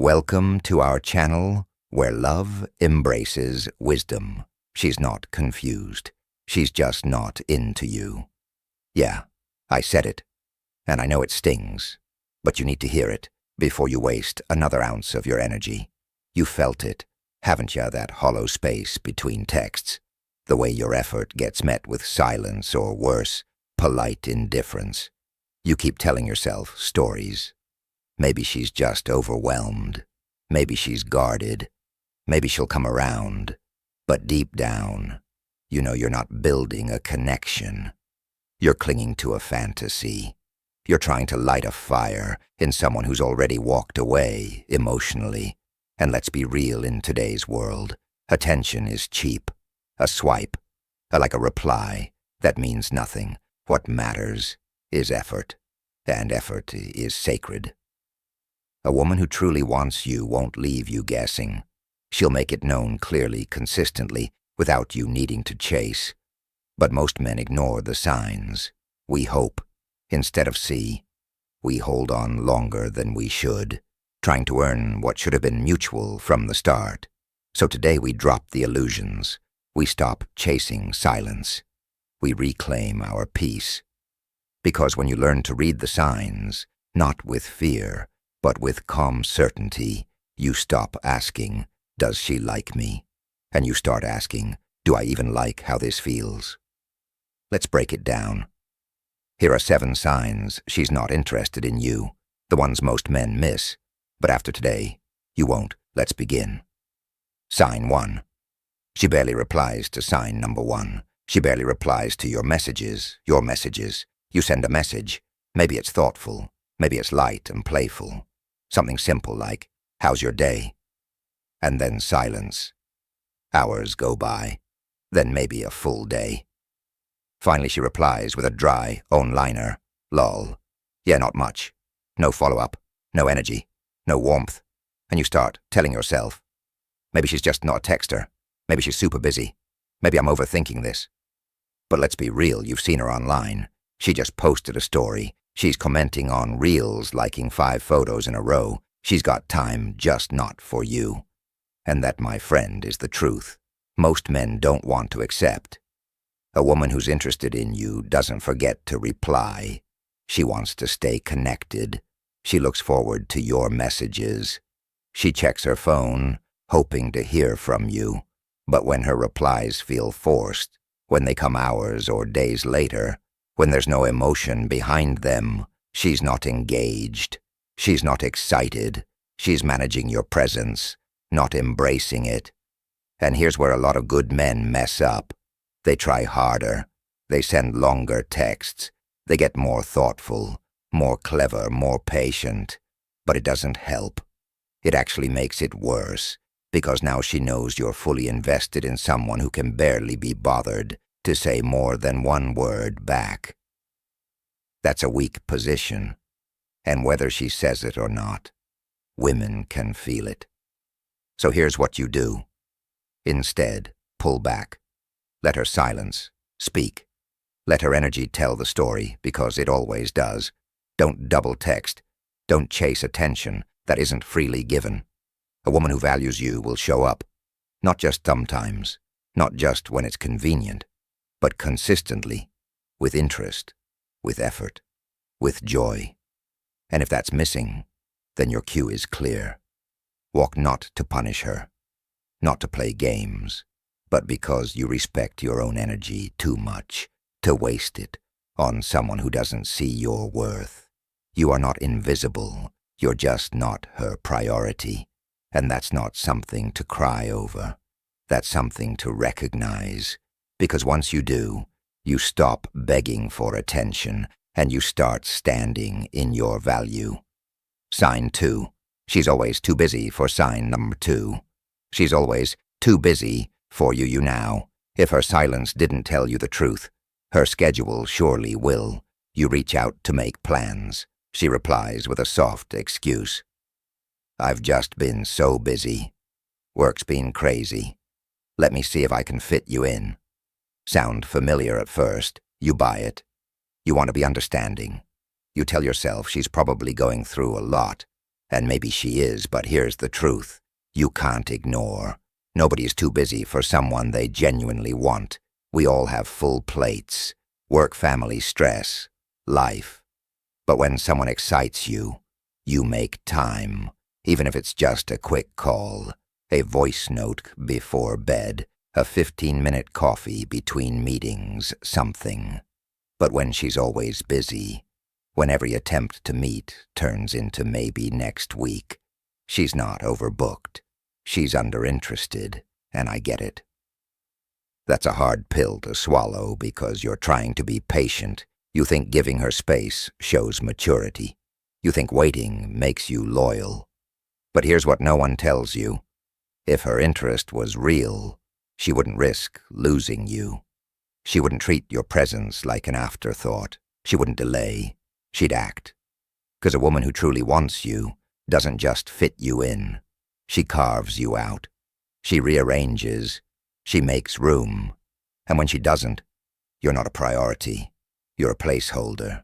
Welcome to our channel where love embraces wisdom. She's not confused. She's just not into you. Yeah, I said it, and I know it stings, but you need to hear it before you waste another ounce of your energy. You felt it, haven't you, that hollow space between texts? The way your effort gets met with silence or worse, polite indifference. You keep telling yourself stories. Maybe she's just overwhelmed. Maybe she's guarded. Maybe she'll come around. But deep down, you know you're not building a connection. You're clinging to a fantasy. You're trying to light a fire in someone who's already walked away emotionally. And let's be real in today's world. Attention is cheap. A swipe, like a reply, that means nothing. What matters is effort, and effort is sacred. A woman who truly wants you won't leave you guessing. She'll make it known clearly, consistently, without you needing to chase. But most men ignore the signs. We hope instead of see. We hold on longer than we should, trying to earn what should have been mutual from the start. So today we drop the illusions. We stop chasing silence. We reclaim our peace. Because when you learn to read the signs, not with fear, but with calm certainty, you stop asking, does she like me? And you start asking, do I even like how this feels? Let's break it down. Here are 7 signs she's not interested in you, the ones most men miss. But after today, you won't. Let's begin. Sign 1. She barely replies to sign number 1. She barely replies to your messages. You send a message. Maybe it's thoughtful. Maybe it's light and playful. Something simple like, how's your day? And then silence. Hours go by. Then maybe a full day. Finally she replies with a dry one-liner. Lol. Yeah, not much. No follow-up. No energy. No warmth. And you start telling yourself, maybe she's just not a texter. Maybe she's super busy. Maybe I'm overthinking this. But let's be real, you've seen her online. She just posted a story. She's commenting on reels, liking 5 photos in a row. She's got time, just not for you. And that, my friend, is the truth. Most men don't want to accept. A woman who's interested in you doesn't forget to reply. She wants to stay connected. She looks forward to your messages. She checks her phone, hoping to hear from you. But when her replies feel forced, when they come hours or days later, when there's no emotion behind them, she's not engaged. She's not excited. She's managing your presence, not embracing it. And here's where a lot of good men mess up. They try harder. They send longer texts. They get more thoughtful, more clever, more patient. But it doesn't help. It actually makes it worse, because now she knows you're fully invested in someone who can barely be bothered to say more than one word back. That's a weak position, and whether she says it or not, women can feel it. So here's what you do. Instead, pull back. Let her silence. Speak. Let her energy tell the story, because it always does. Don't double text. Don't chase attention that isn't freely given. A woman who values you will show up, not just sometimes, not just when it's convenient, but consistently, with interest, with effort, with joy. And if that's missing, then your cue is clear. Walk not to punish her, not to play games, but because you respect your own energy too much to waste it on someone who doesn't see your worth. You are not invisible, you're just not her priority. And that's not something to cry over. That's something to recognize. Because once you do, you stop begging for attention and you start standing in your value. Sign 2. She's always too busy for sign number 2. She's always too busy for you now. If her silence didn't tell you the truth, her schedule surely will. You reach out to make plans. She replies with a soft excuse. I've just been so busy. Work's been crazy. Let me see if I can fit you in. Sound familiar at first. You buy it. You want to be understanding. You tell yourself she's probably going through a lot, And maybe she is, but here's the truth. You can't ignore. Nobody is too busy for someone they genuinely want. We all have full plates. Work, family, stress, life. But when someone excites you, you make time. Even if it's just a quick call, a voice note before bed, a 15-minute coffee between meetings, something. But when she's always busy, when every attempt to meet turns into maybe next week, she's not overbooked. She's underinterested, and I get it. That's a hard pill to swallow because you're trying to be patient. You think giving her space shows maturity. You think waiting makes you loyal. But here's what no one tells you. If her interest was real, she wouldn't risk losing you. She wouldn't treat your presence like an afterthought. She wouldn't delay. She'd act. Because a woman who truly wants you doesn't just fit you in. She carves you out. She rearranges. She makes room. And when she doesn't, you're not a priority. You're a placeholder.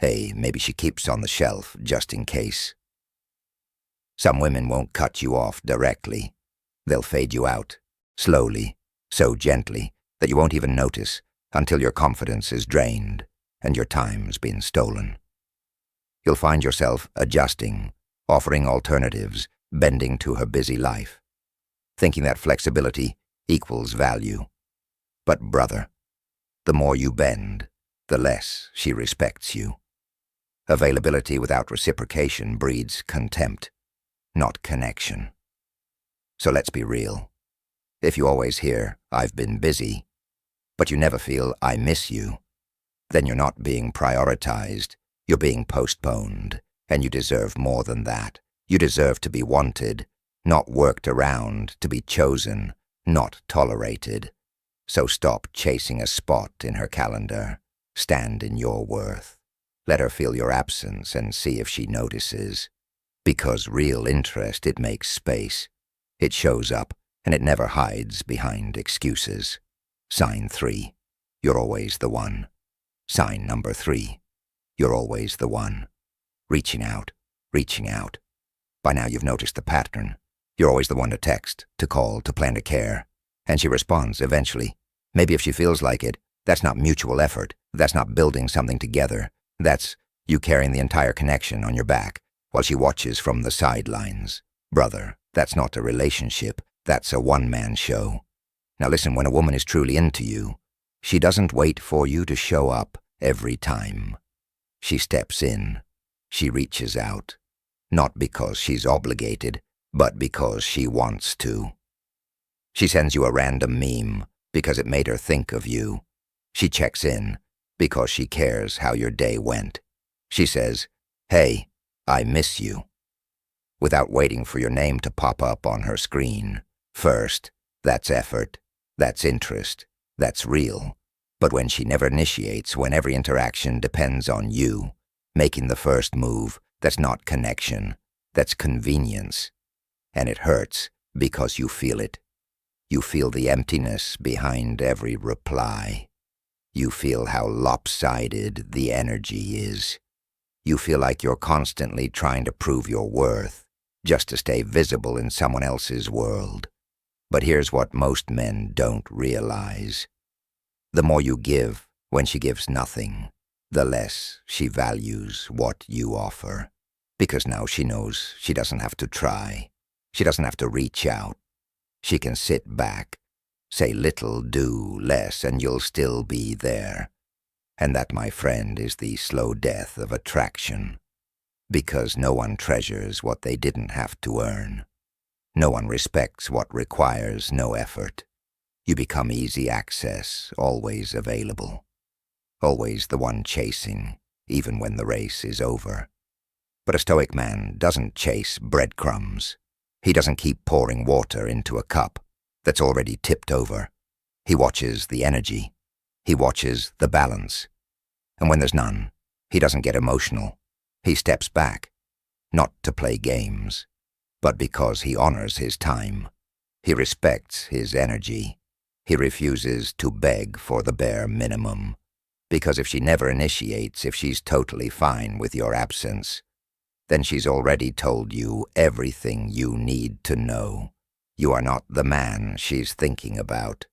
Hey, maybe she keeps on the shelf just in case. Some women won't cut you off directly. They'll fade you out, slowly, so gently that you won't even notice until your confidence is drained and your time's been stolen. You'll find yourself adjusting, offering alternatives, bending to her busy life, thinking that flexibility equals value. But brother, the more you bend, the less she respects you. Availability without reciprocation breeds contempt, not connection. So let's be real. If you always hear, "I've been busy," but you never feel, "I miss you," then you're not being prioritized, you're being postponed, and you deserve more than that. You deserve to be wanted, not worked around, to be chosen, not tolerated. So stop chasing a spot in her calendar. Stand in your worth. Let her feel your absence and see if she notices. Because real interest, it makes space. It shows up, and it never hides behind excuses. Sign 3. You're always the one. Sign number 3. You're always the one. Reaching out, reaching out. By now you've noticed the pattern. You're always the one to text, to call, to plan to care. And she responds eventually. Maybe if she feels like it, that's not mutual effort. That's not building something together. That's you carrying the entire connection on your back while she watches from the sidelines. Brother, that's not a relationship. That's a one-man show. Now listen, when a woman is truly into you, she doesn't wait for you to show up every time. She steps in. She reaches out. Not because she's obligated, but because she wants to. She sends you a random meme because it made her think of you. She checks in because she cares how your day went. She says, "Hey, I miss you," without waiting for your name to pop up on her screen. First, that's effort, that's interest, that's real. But when she never initiates, when every interaction depends on you, making the first move, that's not connection, that's convenience. And it hurts because you feel it. You feel the emptiness behind every reply. You feel how lopsided the energy is. You feel like you're constantly trying to prove your worth, just to stay visible in someone else's world. But here's what most men don't realize. The more you give when she gives nothing, the less she values what you offer. Because now she knows she doesn't have to try. She doesn't have to reach out. She can sit back, say little, do less, and you'll still be there. And that, my friend, is the slow death of attraction. Because no one treasures what they didn't have to earn. No one respects what requires no effort. You become easy access, always available. Always the one chasing, even when the race is over. But a stoic man doesn't chase breadcrumbs. He doesn't keep pouring water into a cup that's already tipped over. He watches the energy. He watches the balance. And when there's none, he doesn't get emotional. He steps back, not to play games, but because he honors his time. He respects his energy. He refuses to beg for the bare minimum. Because if she never initiates, if she's totally fine with your absence, then she's already told you everything you need to know. You are not the man she's thinking about.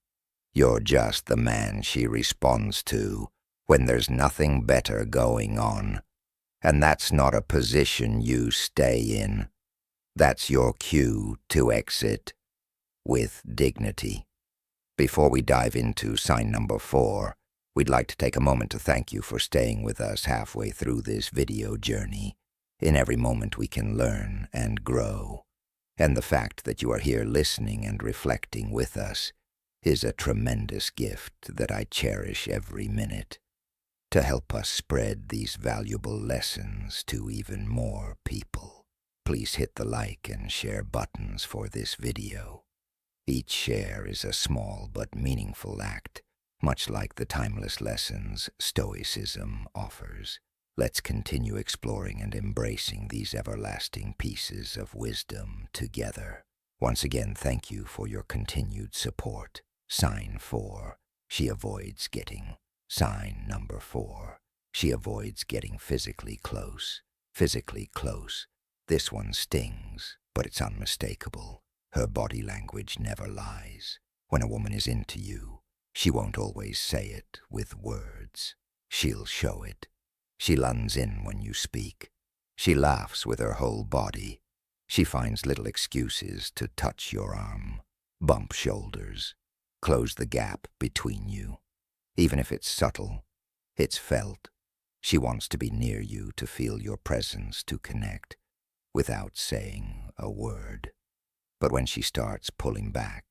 You're just the man she responds to when there's nothing better going on. And that's not a position you stay in. That's your cue to exit with dignity. Before we dive into sign number 4, we'd like to take a moment to thank you for staying with us halfway through this video journey. In every moment we can learn and grow. And the fact that you are here listening and reflecting with us is a tremendous gift that I cherish every minute. To help us spread these valuable lessons to even more people, please hit the like and share buttons for this video. Each share is a small but meaningful act, much like the timeless lessons Stoicism offers. Let's continue exploring and embracing these everlasting pieces of wisdom together. Once again, thank you for your continued support. Sign 4, she avoids getting. Sign number 4, she avoids getting physically close. Physically close. This one stings, but it's unmistakable. Her body language never lies. When a woman is into you, she won't always say it with words. She'll show it. She lunges in when you speak. She laughs with her whole body. She finds little excuses to touch your arm, bump shoulders, close the gap between you. Even if it's subtle, it's felt. She wants to be near you, to feel your presence, to connect, without saying a word. But when she starts pulling back,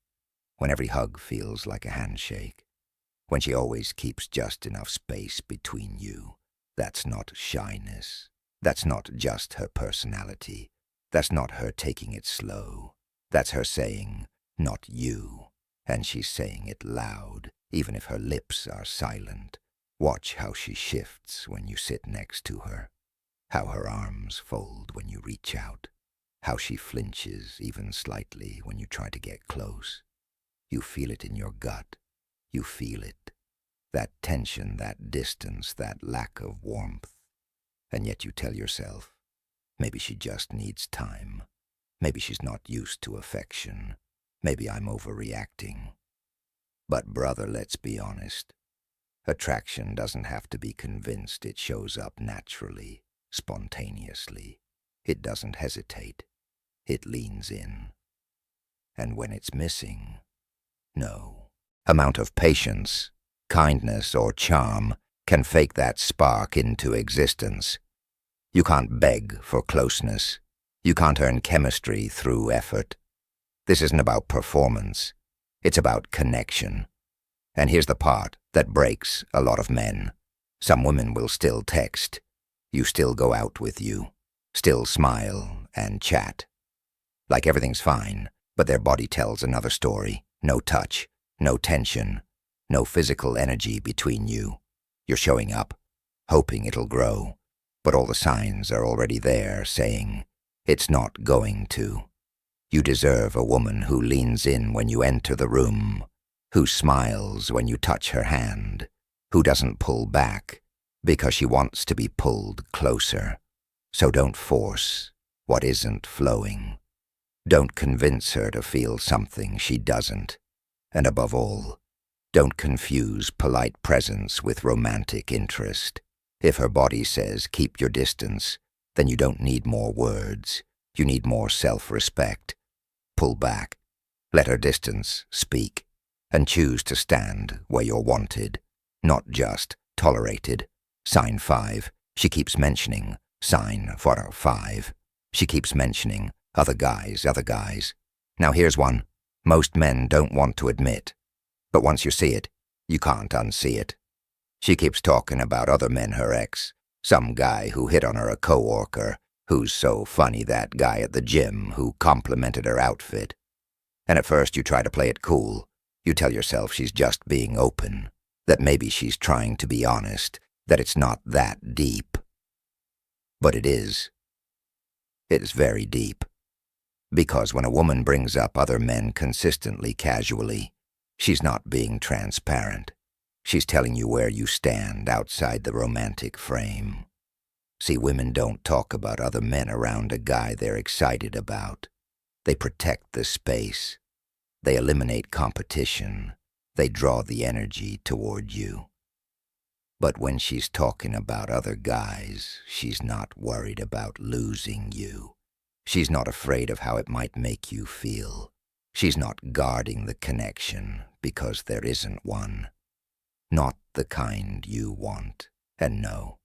when every hug feels like a handshake, when she always keeps just enough space between you, that's not shyness. That's not just her personality. That's not her taking it slow. That's her saying, not you. And she's saying it loud, even if her lips are silent. Watch how she shifts when you sit next to her. How her arms fold when you reach out. How she flinches even slightly when you try to get close. You feel it in your gut. You feel it. That tension, that distance, that lack of warmth. And yet you tell yourself, maybe she just needs time. Maybe she's not used to affection. Maybe I'm overreacting. But brother, let's be honest. Attraction doesn't have to be convinced. It shows up naturally, spontaneously. It doesn't hesitate. It leans in. And when it's missing, no amount of patience, kindness, or charm can fake that spark into existence. You can't beg for closeness. You can't earn chemistry through effort. This isn't about performance. It's about connection. And here's the part that breaks a lot of men. Some women will still text. You still go out with you. Still smile and chat. Like everything's fine, but their body tells another story. No touch, no tension, no physical energy between you. You're showing up, hoping it'll grow, but all the signs are already there saying, it's not going to. You deserve a woman who leans in when you enter the room, who smiles when you touch her hand, who doesn't pull back because she wants to be pulled closer. So don't force what isn't flowing. Don't convince her to feel something she doesn't. And above all, don't confuse polite presence with romantic interest. If her body says keep your distance, then you don't need more words. You need more self-respect. Pull back. Let her distance speak. And choose to stand where you're wanted, not just tolerated. Sign 5. She keeps mentioning. Sign 5. She keeps mentioning other guys. Now here's one most men don't want to admit. But once you see it, you can't unsee it. She keeps talking about other men her ex, some guy who hit on her, a coworker, who's so funny, that guy at the gym who complimented her outfit. And at first you try to play it cool. You tell yourself she's just being open, that maybe she's trying to be honest, that it's not that deep. But it is. It is very deep. Because when a woman brings up other men consistently, casually, she's not being transparent. She's telling you where you stand outside the romantic frame. See, women don't talk about other men around a guy they're excited about. They protect the space. They eliminate competition. They draw the energy toward you. But when she's talking about other guys, she's not worried about losing you. She's not afraid of how it might make you feel. She's not guarding the connection because there isn't one. Not the kind you want. And no,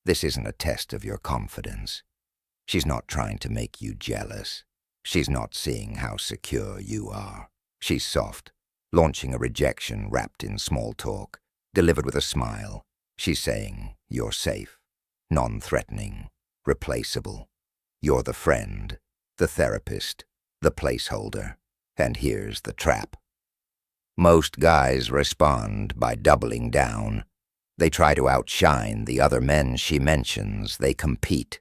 this isn't a test of your confidence. She's not trying to make you jealous. She's not seeing how secure you are. She's soft, launching a rejection wrapped in small talk, delivered with a smile. She's saying, you're safe, non-threatening, replaceable. You're the friend, the therapist, the placeholder. And here's the trap. Most guys respond by doubling down. They try to outshine the other men she mentions. They compete.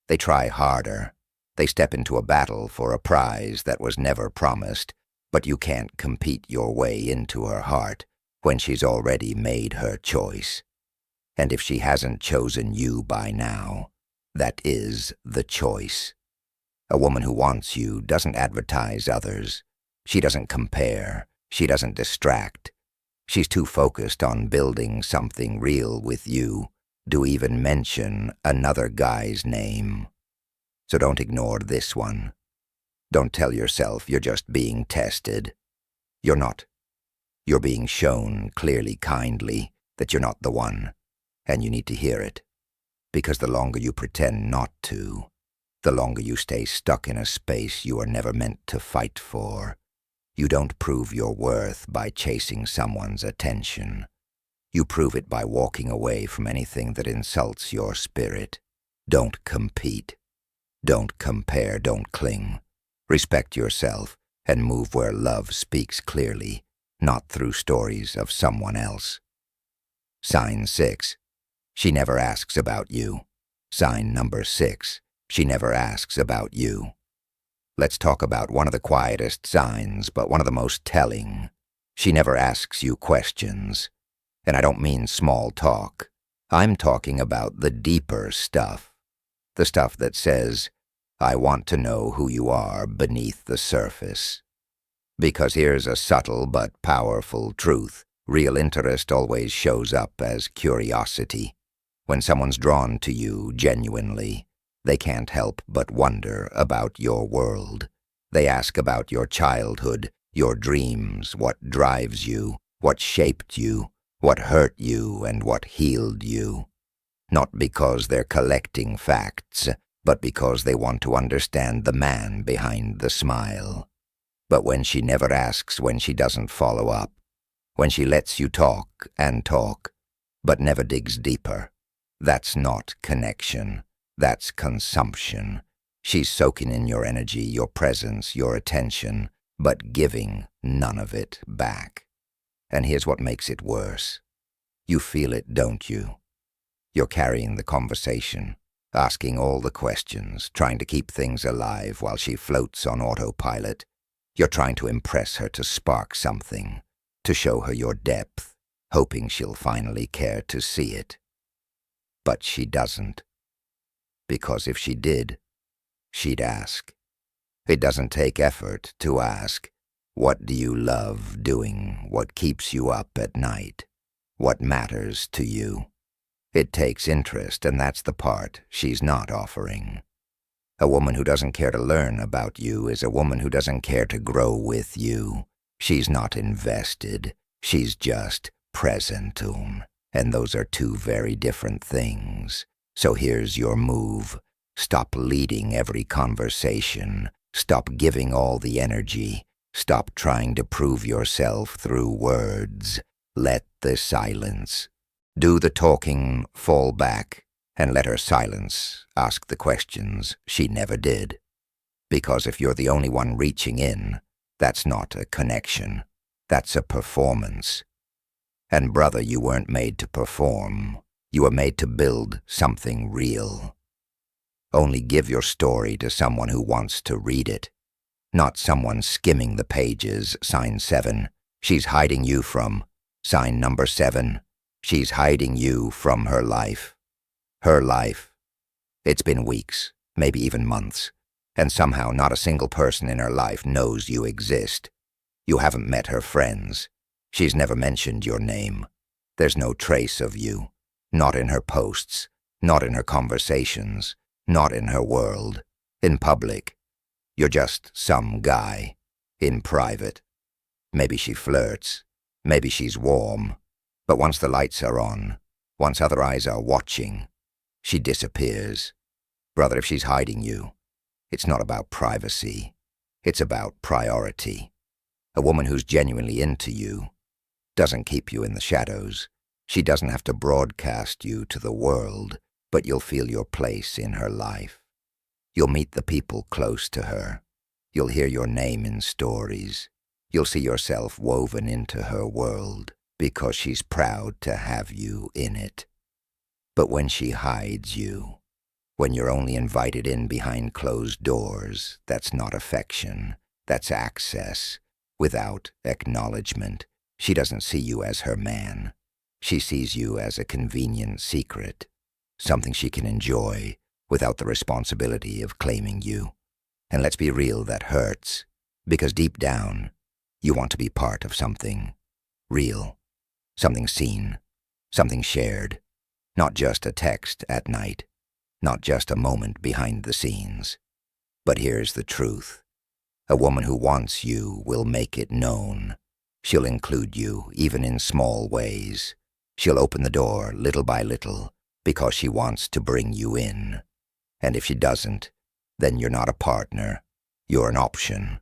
They try harder. They step into a battle for a prize that was never promised, but you can't compete your way into her heart when she's already made her choice. And if she hasn't chosen you by now, that is the choice. A woman who wants you doesn't advertise others. She doesn't compare. She doesn't distract. She's too focused on building something real with you to even mention another guy's name. So don't ignore this one. Don't tell yourself you're just being tested. You're not. You're being shown clearly, kindly, that you're not the one. And you need to hear it. Because the longer you pretend not to, the longer you stay stuck in a space you are never meant to fight for. You don't prove your worth by chasing someone's attention. You prove it by walking away from anything that insults your spirit. Don't compete. Don't compare. Don't cling. Respect yourself and move where love speaks clearly, not through stories of someone else. Sign 6. She never asks about you. Sign number 6. She never asks about you. Let's talk about one of the quietest signs, but one of the most telling. She never asks you questions. And I don't mean small talk. I'm talking about the deeper stuff. The stuff that says, I want to know who you are beneath the surface. Because here's a subtle but powerful truth. Real interest always shows up as curiosity. When someone's drawn to you genuinely, they can't help but wonder about your world. They ask about your childhood, your dreams, what drives you, what shaped you, what hurt you, and what healed you. Not because they're collecting facts, but because they want to understand the man behind the smile. But when she never asks, when she doesn't follow up, when she lets you talk and talk, but never digs deeper, that's not connection. That's consumption. She's soaking in your energy, your presence, your attention, but giving none of it back. And here's what makes it worse. You feel it, don't you? You're carrying the conversation, asking all the questions, trying to keep things alive while she floats on autopilot. You're trying to impress her, to spark something, to show her your depth, hoping she'll finally care to see it. But she doesn't. Because if she did, she'd ask. It doesn't take effort to ask, what do you love doing? What keeps you up at night? What matters to you? It takes interest, and that's the part she's not offering. A woman who doesn't care to learn about you is a woman who doesn't care to grow with you. She's not invested. She's just present. And those are two very different things. So here's your move. Stop leading every conversation. Stop giving all the energy. Stop trying to prove yourself through words. Let the silence. Do the talking, fall back, and let her silence ask the questions she never did. Because if you're the only one reaching in, that's not a connection. That's a performance. And brother, you weren't made to perform. You were made to build something real. Only give your story to someone who wants to read it, not someone skimming the pages. Sign 7. She's hiding you from. Sign number 7. She's hiding you from her life. Her life. It's been weeks, maybe even months, and somehow not a single person in her life knows you exist. You haven't met her friends. She's never mentioned your name. There's no trace of you. Not in her posts, not in her conversations, not in her world. In public, you're just some guy. In private, maybe she flirts, maybe she's warm, but once the lights are on, once other eyes are watching, she disappears. Brother, if she's hiding you, it's not about privacy. It's about priority. A woman who's genuinely into you doesn't keep you in the shadows. She doesn't have to broadcast you to the world, but you'll feel your place in her life. You'll meet the people close to her. You'll hear your name in stories. You'll see yourself woven into her world because she's proud to have you in it. But when she hides you, when you're only invited in behind closed doors, that's not affection, that's access, without acknowledgement. She doesn't see you as her man. She sees you as a convenient secret, something she can enjoy without the responsibility of claiming you. And let's be real, that hurts, because deep down, you want to be part of something real, something seen, something shared, not just a text at night, not just a moment behind the scenes. But here's the truth. A woman who wants you will make it known. She'll include you, even in small ways. She'll open the door little by little because she wants to bring you in. And if she doesn't, then you're not a partner, you're an option.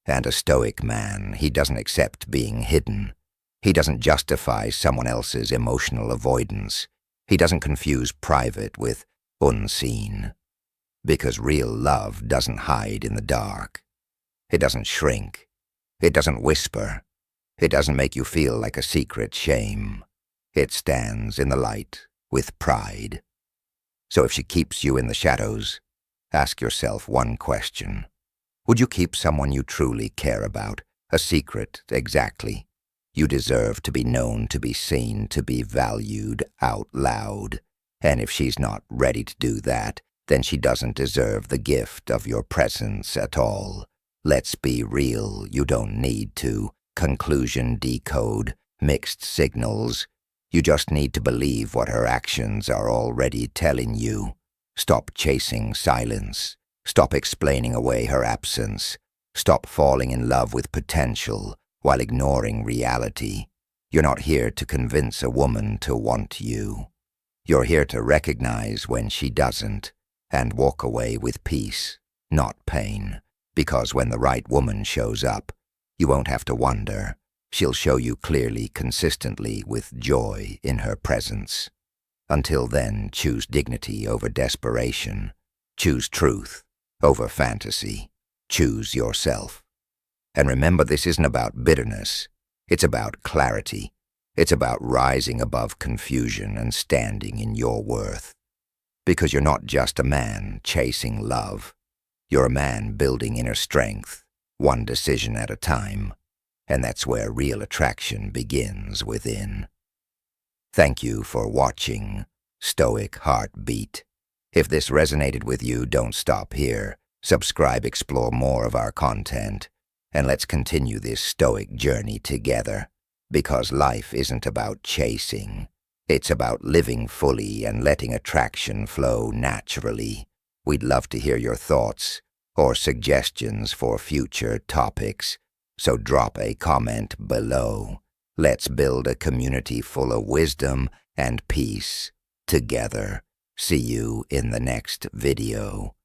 And a stoic man, he doesn't accept being hidden. He doesn't justify someone else's emotional avoidance. He doesn't confuse private with unseen. Because real love doesn't hide in the dark. It doesn't shrink. It doesn't whisper. It doesn't make you feel like a secret shame. It stands in the light with pride. So if she keeps you in the shadows, ask yourself one question. Would you keep someone you truly care about a secret exactly? You deserve to be known, to be seen, to be valued out loud. And if she's not ready to do that, then she doesn't deserve the gift of your presence at all. Let's be real, you don't need to conclusion decode mixed signals. You just need to believe what her actions are already telling you. Stop chasing silence. Stop explaining away her absence. Stop falling in love with potential while ignoring reality. You're not here to convince a woman to want you. You're here to recognize when she doesn't and walk away with peace, not pain. Because when the right woman shows up, you won't have to wonder. She'll show you clearly, consistently, with joy in her presence. Until then, choose dignity over desperation. Choose truth over fantasy. Choose yourself. And remember, this isn't about bitterness. It's about clarity. It's about rising above confusion and standing in your worth. Because you're not just a man chasing love. You're a man building inner strength, one decision at a time. And that's where real attraction begins within. Thank you for watching Stoic Heartbeat. If this resonated with you, don't stop here. Subscribe, explore more of our content, and let's continue this stoic journey together. Because life isn't about chasing. It's about living fully and letting attraction flow naturally. We'd love to hear your thoughts or suggestions for future topics. So drop a comment below. Let's build a community full of wisdom and peace together. See you in the next video.